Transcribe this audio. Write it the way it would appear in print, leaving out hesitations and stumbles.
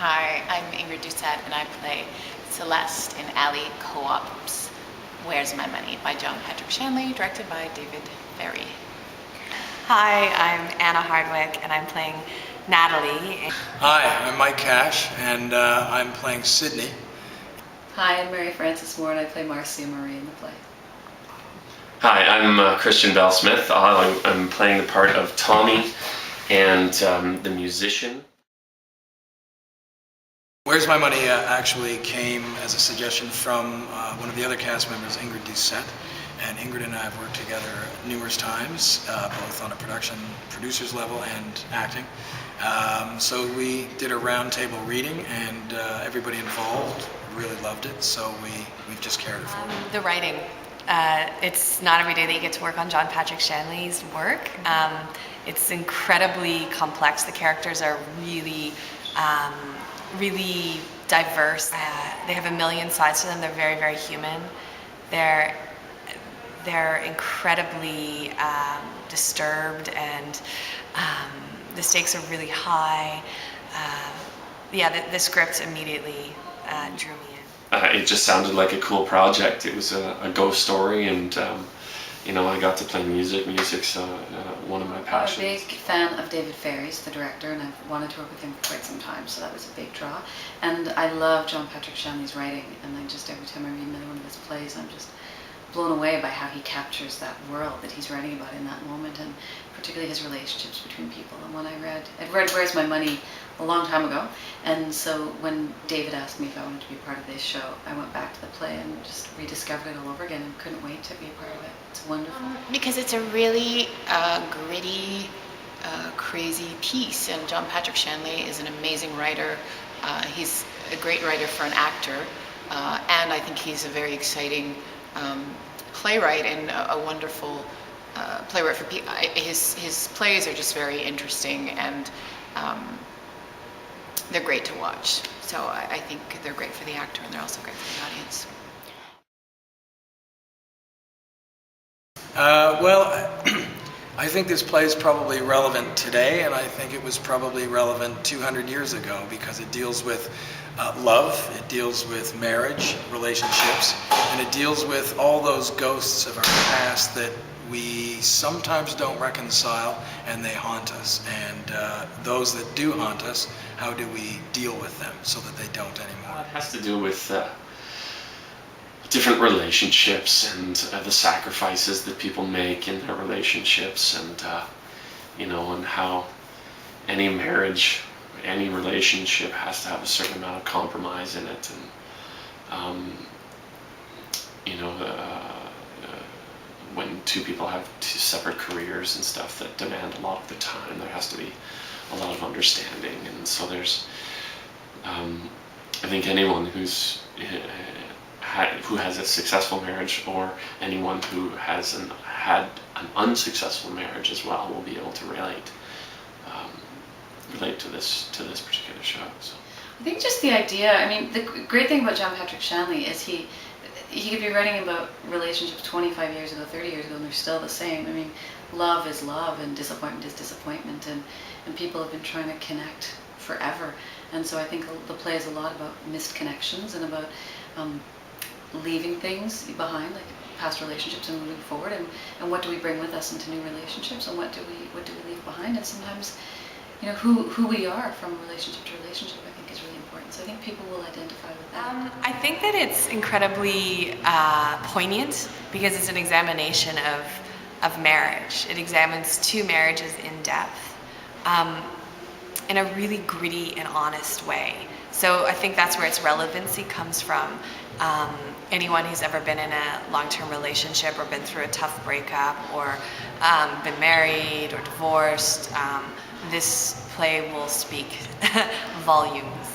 Hi, I'm Ingrid Doucette and I play Celeste in Alley Co-op's Where's My Money by John Patrick Shanley, directed by David Ferry. Hi, I'm Anna Hardwick and I'm playing Natalie. Hi, I'm Mike Cash and I'm playing Sydney. Hi, I'm Mary Frances Moore and I play Marcia Marie in the play. Hi, I'm Christian Bell Smith. I'm playing the part of Tommy and the musician. Where's My Money actually came as a suggestion from one of the other cast members, Ingrid Doucette. And Ingrid and I have worked together numerous times, both on a producer's level and acting. So we did a roundtable reading and everybody involved really loved it, so we've just carried it forward. The writing. It's not every day that you get to work on John Patrick Shanley's work. It's incredibly complex. The characters are really diverse. They have a million sides to them. They're very, very human. They're incredibly disturbed, and the stakes are really high. The script immediately drew me in. It just sounded like a cool project. It was a ghost story, and I got to play music. Music's one of my passions. I'm a big fan of David Ferry, the director, and I've wanted to work with him for quite some time, so that was a big draw. And I love John Patrick Shanley's writing, and every time I read another one of his plays, I'm just blown away by how he captures that world that he's writing about in that moment, and particularly his relationships between people. And when I'd read Where's My Money a long time ago, and so when David asked me if I wanted to be part of this show, I went back to the play and just rediscovered it all over again and couldn't wait to be a part of it. It's wonderful. Because it's a really gritty, crazy piece, and John Patrick Shanley is an amazing writer. He's a great writer for an actor, and I think he's a very exciting playwright and a wonderful playwright for people. His plays are just very interesting, and they're great to watch. So I think they're great for the actor, and they're also great for the audience. I think this play is probably relevant today, and I think it was probably relevant 200 years ago, because it deals with love, it deals with marriage, relationships, and it deals with all those ghosts of our past that we sometimes don't reconcile, and they haunt us. And those that do haunt us, how do we deal with them so that they don't anymore? It has to do with different relationships and the sacrifices that people make in their relationships, and and how any marriage, any relationship has to have a certain amount of compromise in it, and when two people have two separate careers and stuff that demand a lot of the time, there has to be a lot of understanding. And so there's I think anyone who has a successful marriage, or anyone who has had an unsuccessful marriage as well, will be able to relate to this particular show. So I think just the idea, the great thing about John Patrick Shanley is he could be writing about relationships 25 years ago, 30 years ago, and they're still the same. Love is love, and disappointment is disappointment, and people have been trying to connect forever. And so I think the play is a lot about missed connections and about leaving things behind, like past relationships, and moving forward, and what do we bring with us into new relationships, and what do we leave behind. And sometimes who we are from relationship to relationship, I think, is really important. So I think people will identify with that. I think that it's incredibly poignant, because it's an examination of marriage. It examines two marriages in depth, in a really gritty and honest way. So I think that's where its relevancy comes from. Anyone who's ever been in a long-term relationship, or been through a tough breakup, or been married or divorced, this play will speak volumes.